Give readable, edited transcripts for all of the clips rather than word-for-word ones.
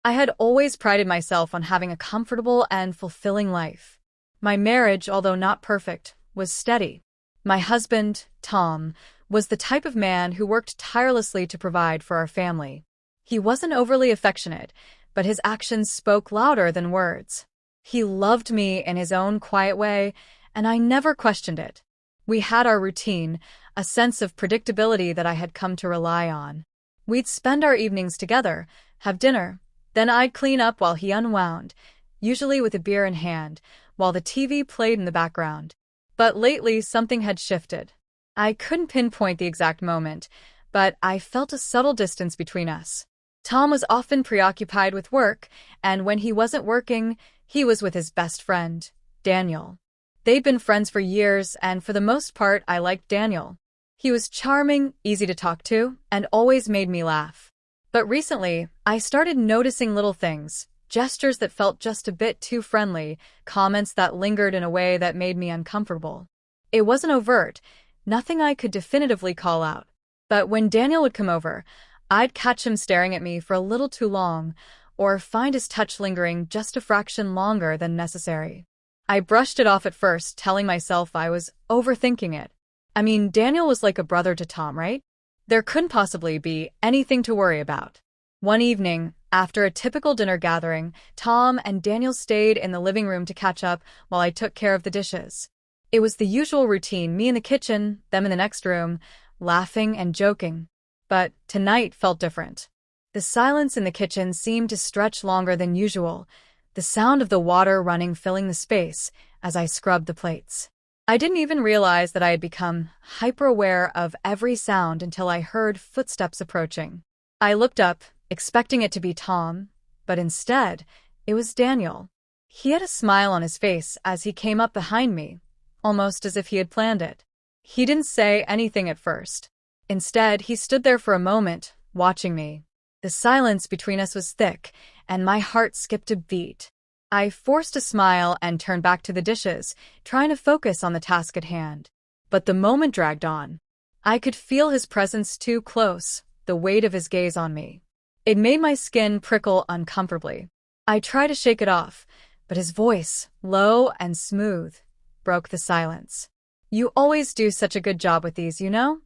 I had always prided myself on having a comfortable and fulfilling life. My marriage, although not perfect, was steady. My husband, Tom, was the type of man who worked tirelessly to provide for our family. He wasn't overly affectionate, but his actions spoke louder than words. He loved me in his own quiet way, and I never questioned it. We had our routine, a sense of predictability that I had come to rely on. We'd spend our evenings together, have dinner, then I'd clean up while he unwound, usually with a beer in hand, while the TV played in the background. But lately something had shifted. I couldn't pinpoint the exact moment, but I felt a subtle distance between us. Tom was often preoccupied with work, and when he wasn't working, he was with his best friend, Daniel. They'd been friends for years, and for the most part, I liked Daniel. He was charming, easy to talk to, and always made me laugh. But recently, I started noticing little things, gestures that felt just a bit too friendly, comments that lingered in a way that made me uncomfortable. It wasn't overt, nothing I could definitively call out. But when Daniel would come over, I'd catch him staring at me for a little too long, or find his touch lingering just a fraction longer than necessary. I brushed it off at first, telling myself I was overthinking it. I mean, Daniel was like a brother to Tom, right? There couldn't possibly be anything to worry about. One evening, after a typical dinner gathering, Tom and Daniel stayed in the living room to catch up while I took care of the dishes. It was the usual routine, me in the kitchen, them in the next room, laughing and joking. But tonight felt different. The silence in the kitchen seemed to stretch longer than usual, the sound of the water running filling the space as I scrubbed the plates. I didn't even realize that I had become hyper-aware of every sound until I heard footsteps approaching. I looked up, expecting it to be Tom, but instead, it was Daniel. He had a smile on his face as he came up behind me, almost as if he had planned it. He didn't say anything at first. Instead, he stood there for a moment, watching me. The silence between us was thick, and my heart skipped a beat. I forced a smile and turned back to the dishes, trying to focus on the task at hand. But the moment dragged on. I could feel his presence too close, the weight of his gaze on me. It made my skin prickle uncomfortably. I tried to shake it off, but his voice, low and smooth, broke the silence. "You always do such a good job with these, you know?"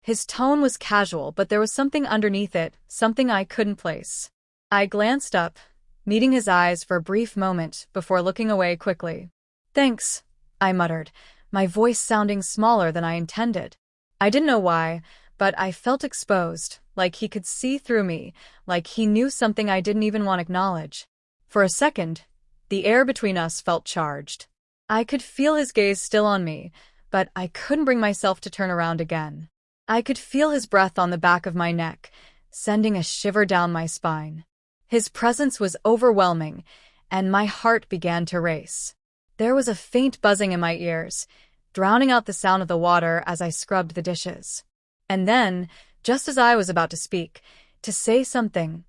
His tone was casual, but there was something underneath it, something I couldn't place. I glanced up, meeting his eyes for a brief moment before looking away quickly. "Thanks," I muttered, my voice sounding smaller than I intended. I didn't know why, but I felt exposed, like he could see through me, like he knew something I didn't even want to acknowledge. For a second, the air between us felt charged. I could feel his gaze still on me, but I couldn't bring myself to turn around again. I could feel his breath on the back of my neck, sending a shiver down my spine. His presence was overwhelming, and my heart began to race. There was a faint buzzing in my ears, drowning out the sound of the water as I scrubbed the dishes. And then, just as I was about to speak, to say something,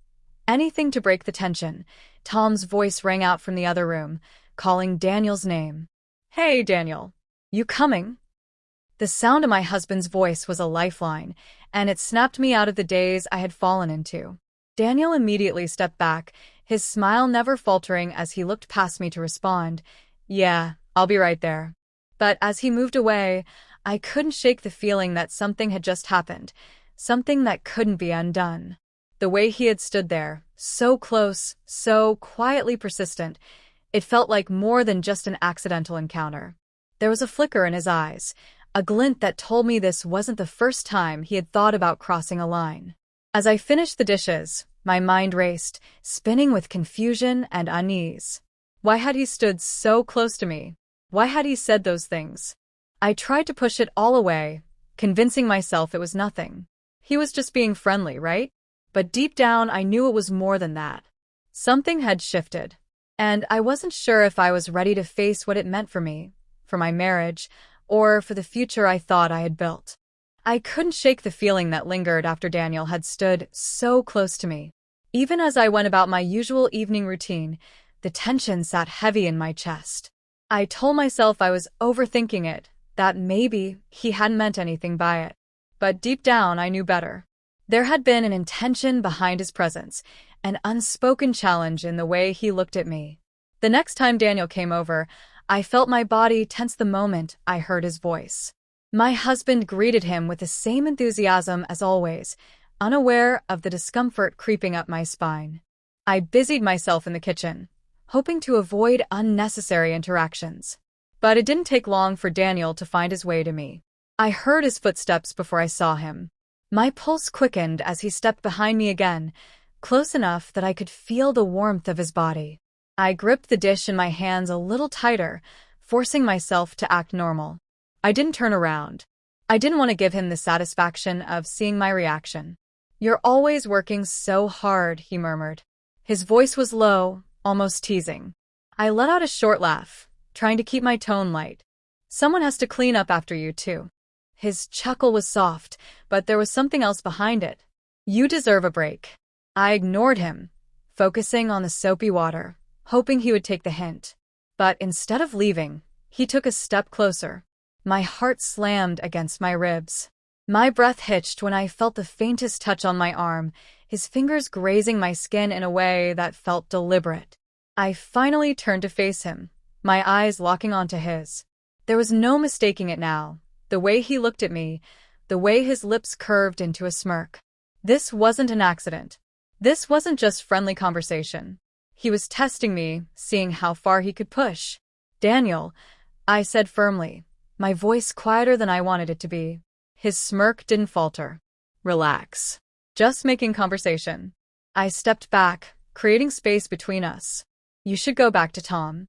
anything to break the tension, Tom's voice rang out from the other room, calling Daniel's name. "Hey, Daniel. You coming?" The sound of my husband's voice was a lifeline, and it snapped me out of the daze I had fallen into. Daniel immediately stepped back, his smile never faltering as he looked past me to respond, "Yeah, I'll be right there." But as he moved away, I couldn't shake the feeling that something had just happened, something that couldn't be undone. The way he had stood there, so close, so quietly persistent, it felt like more than just an accidental encounter. There was a flicker in his eyes, a glint that told me this wasn't the first time he had thought about crossing a line. As I finished the dishes, my mind raced, spinning with confusion and unease. Why had he stood so close to me? Why had he said those things? I tried to push it all away, convincing myself it was nothing. He was just being friendly, right? But deep down, I knew it was more than that. Something had shifted, and I wasn't sure if I was ready to face what it meant for me, for my marriage, or for the future I thought I had built. I couldn't shake the feeling that lingered after Daniel had stood so close to me. Even as I went about my usual evening routine, the tension sat heavy in my chest. I told myself I was overthinking it, that maybe he hadn't meant anything by it. But deep down, I knew better. There had been an intention behind his presence, an unspoken challenge in the way he looked at me. The next time Daniel came over, I felt my body tense the moment I heard his voice. My husband greeted him with the same enthusiasm as always, unaware of the discomfort creeping up my spine. I busied myself in the kitchen, hoping to avoid unnecessary interactions. But it didn't take long for Daniel to find his way to me. I heard his footsteps before I saw him. My pulse quickened as he stepped behind me again, close enough that I could feel the warmth of his body. I gripped the dish in my hands a little tighter, forcing myself to act normal. I didn't turn around. I didn't want to give him the satisfaction of seeing my reaction. "You're always working so hard," he murmured. His voice was low, almost teasing. I let out a short laugh, trying to keep my tone light. "Someone has to clean up after you, too." His chuckle was soft, but there was something else behind it. "You deserve a break." I ignored him, focusing on the soapy water, hoping he would take the hint. But instead of leaving, he took a step closer. My heart slammed against my ribs. My breath hitched when I felt the faintest touch on my arm, his fingers grazing my skin in a way that felt deliberate. I finally turned to face him, my eyes locking onto his. There was no mistaking it now. The way he looked at me, the way his lips curved into a smirk. This wasn't an accident. This wasn't just friendly conversation. He was testing me, seeing how far he could push. "Daniel," I said firmly, my voice quieter than I wanted it to be. His smirk didn't falter. "Relax. Just making conversation." I stepped back, creating space between us. "You should go back to Tom."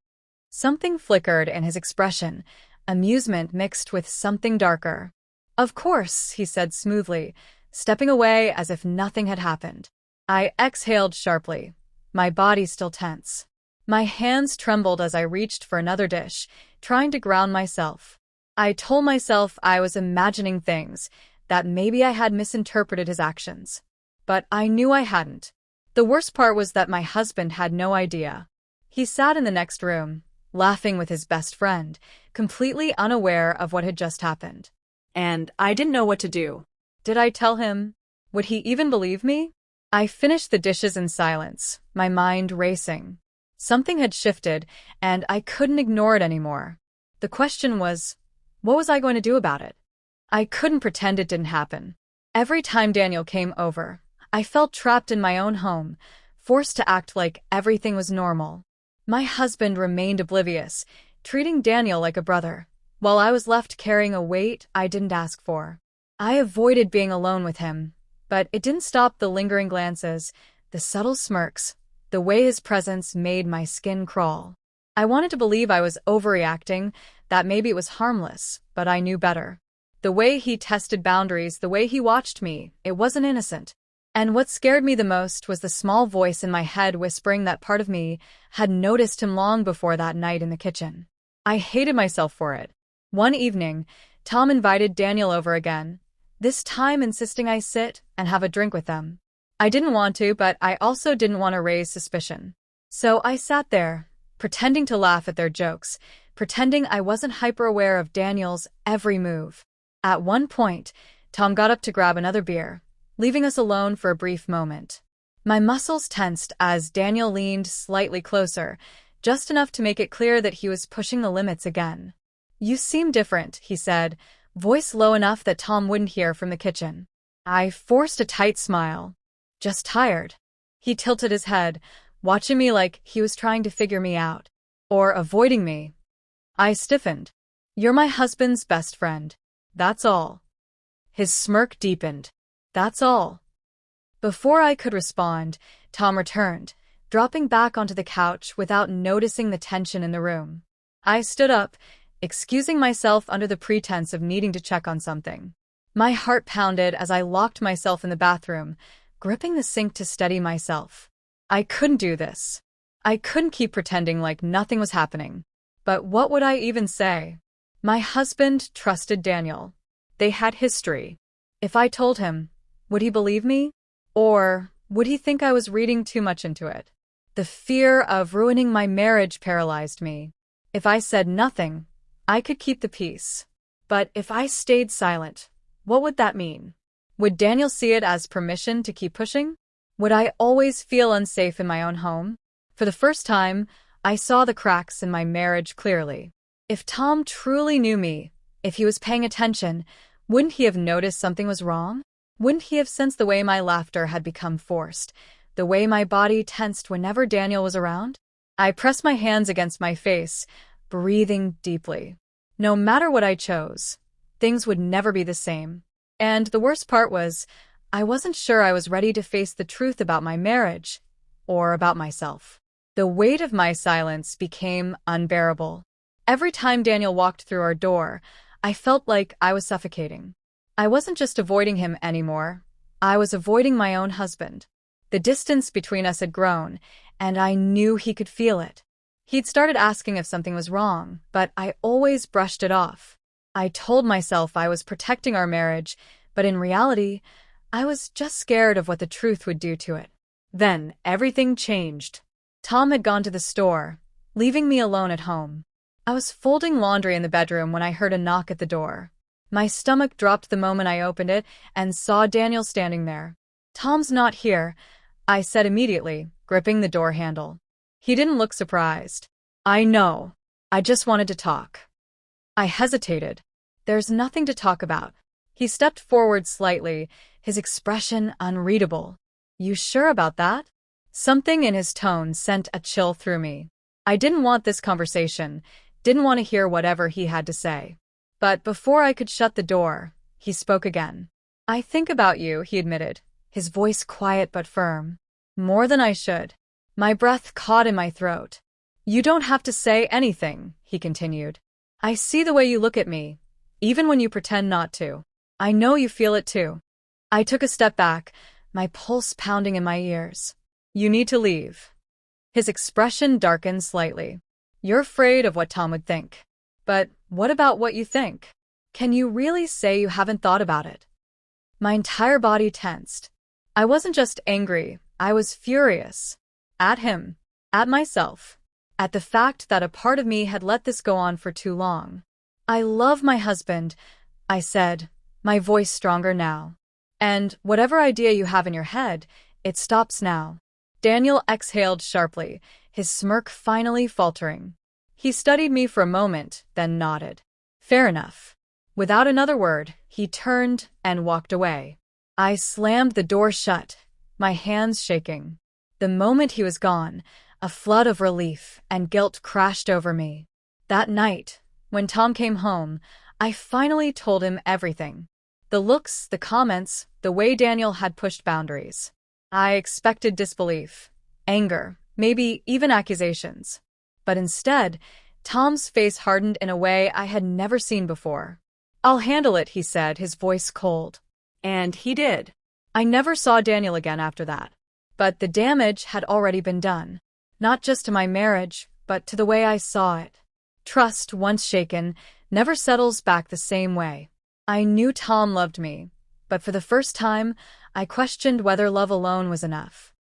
Something flickered in his expression, amusement mixed with something darker. "Of course," he said smoothly, stepping away as if nothing had happened. I exhaled sharply, my body still tense. My hands trembled as I reached for another dish, trying to ground myself. I told myself I was imagining things, that maybe I had misinterpreted his actions. But I knew I hadn't. The worst part was that my husband had no idea. He sat in the next room, laughing with his best friend, completely unaware of what had just happened. And I didn't know what to do. Did I tell him? Would he even believe me? I finished the dishes in silence, my mind racing. Something had shifted, and I couldn't ignore it anymore. The question was, what was I going to do about it? I couldn't pretend it didn't happen. Every time Daniel came over, I felt trapped in my own home, forced to act like everything was normal. My husband remained oblivious, treating Daniel like a brother, while I was left carrying a weight I didn't ask for. I avoided being alone with him, but it didn't stop the lingering glances, the subtle smirks, the way his presence made my skin crawl. I wanted to believe I was overreacting, that maybe it was harmless, but I knew better. The way he tested boundaries, the way he watched me, it wasn't innocent. And what scared me the most was the small voice in my head whispering that part of me had noticed him long before that night in the kitchen. I hated myself for it. One evening, Tom invited Daniel over again, this time insisting I sit and have a drink with them. I didn't want to, but I also didn't want to raise suspicion. So I sat there, pretending to laugh at their jokes, pretending I wasn't hyper-aware of Daniel's every move. At one point, Tom got up to grab another beer, leaving us alone for a brief moment. My muscles tensed as Daniel leaned slightly closer, just enough to make it clear that he was pushing the limits again. "You seem different," he said, voice low enough that Tom wouldn't hear from the kitchen. I forced a tight smile. "Just tired." He tilted his head, watching me like he was trying to figure me out. Or avoiding me. I stiffened. "You're my husband's best friend. That's all." His smirk deepened. "That's all." Before I could respond, Tom returned, dropping back onto the couch without noticing the tension in the room. I stood up, excusing myself under the pretense of needing to check on something. My heart pounded as I locked myself in the bathroom, gripping the sink to steady myself. I couldn't do this. I couldn't keep pretending like nothing was happening. But what would I even say? My husband trusted Daniel. They had history. If I told him, would he believe me? Or would he think I was reading too much into it? The fear of ruining my marriage paralyzed me. If I said nothing, I could keep the peace. But if I stayed silent, what would that mean? Would Daniel see it as permission to keep pushing? Would I always feel unsafe in my own home? For the first time, I saw the cracks in my marriage clearly. If Tom truly knew me, if he was paying attention, wouldn't he have noticed something was wrong? Wouldn't he have sensed the way my laughter had become forced, the way my body tensed whenever Daniel was around? I pressed my hands against my face, breathing deeply. No matter what I chose, things would never be the same. And the worst part was, I wasn't sure I was ready to face the truth about my marriage, or about myself. The weight of my silence became unbearable. Every time Daniel walked through our door, I felt like I was suffocating. I wasn't just avoiding him anymore. I was avoiding my own husband. The distance between us had grown, and I knew he could feel it. He'd started asking if something was wrong, but I always brushed it off. I told myself I was protecting our marriage, but in reality, I was just scared of what the truth would do to it. Then, everything changed. Tom had gone to the store, leaving me alone at home. I was folding laundry in the bedroom when I heard a knock at the door. My stomach dropped the moment I opened it and saw Daniel standing there. "Tom's not here," I said immediately, gripping the door handle. He didn't look surprised. "I know. I just wanted to talk." I hesitated. "There's nothing to talk about." He stepped forward slightly, his expression unreadable. "You sure about that?" Something in his tone sent a chill through me. I didn't want this conversation, didn't want to hear whatever he had to say. But before I could shut the door, he spoke again. "I think about you," he admitted, his voice quiet but firm. "More than I should." My breath caught in my throat. "You don't have to say anything," he continued. "I see the way you look at me, even when you pretend not to. I know you feel it too." I took a step back, my pulse pounding in my ears. "You need to leave." His expression darkened slightly. "You're afraid of what Tom would think. But what about what you think? Can you really say you haven't thought about it?" My entire body tensed. I wasn't just angry, I was furious. At him, at myself, at the fact that a part of me had let this go on for too long. "I love my husband," I said, my voice stronger now. "And whatever idea you have in your head, it stops now." Daniel exhaled sharply, his smirk finally faltering. He studied me for a moment, then nodded. "Fair enough." Without another word, he turned and walked away. I slammed the door shut, my hands shaking. The moment he was gone, a flood of relief and guilt crashed over me. That night, when Tom came home, I finally told him everything. The looks, the comments, the way Daniel had pushed boundaries. I expected disbelief, anger, maybe even accusations. But instead, Tom's face hardened in a way I had never seen before. "I'll handle it," he said, his voice cold. And he did. I never saw Daniel again after that. But the damage had already been done. Not just to my marriage, but to the way I saw it. Trust, once shaken, never settles back the same way. I knew Tom loved me, but for the first time, I questioned whether love alone was enough.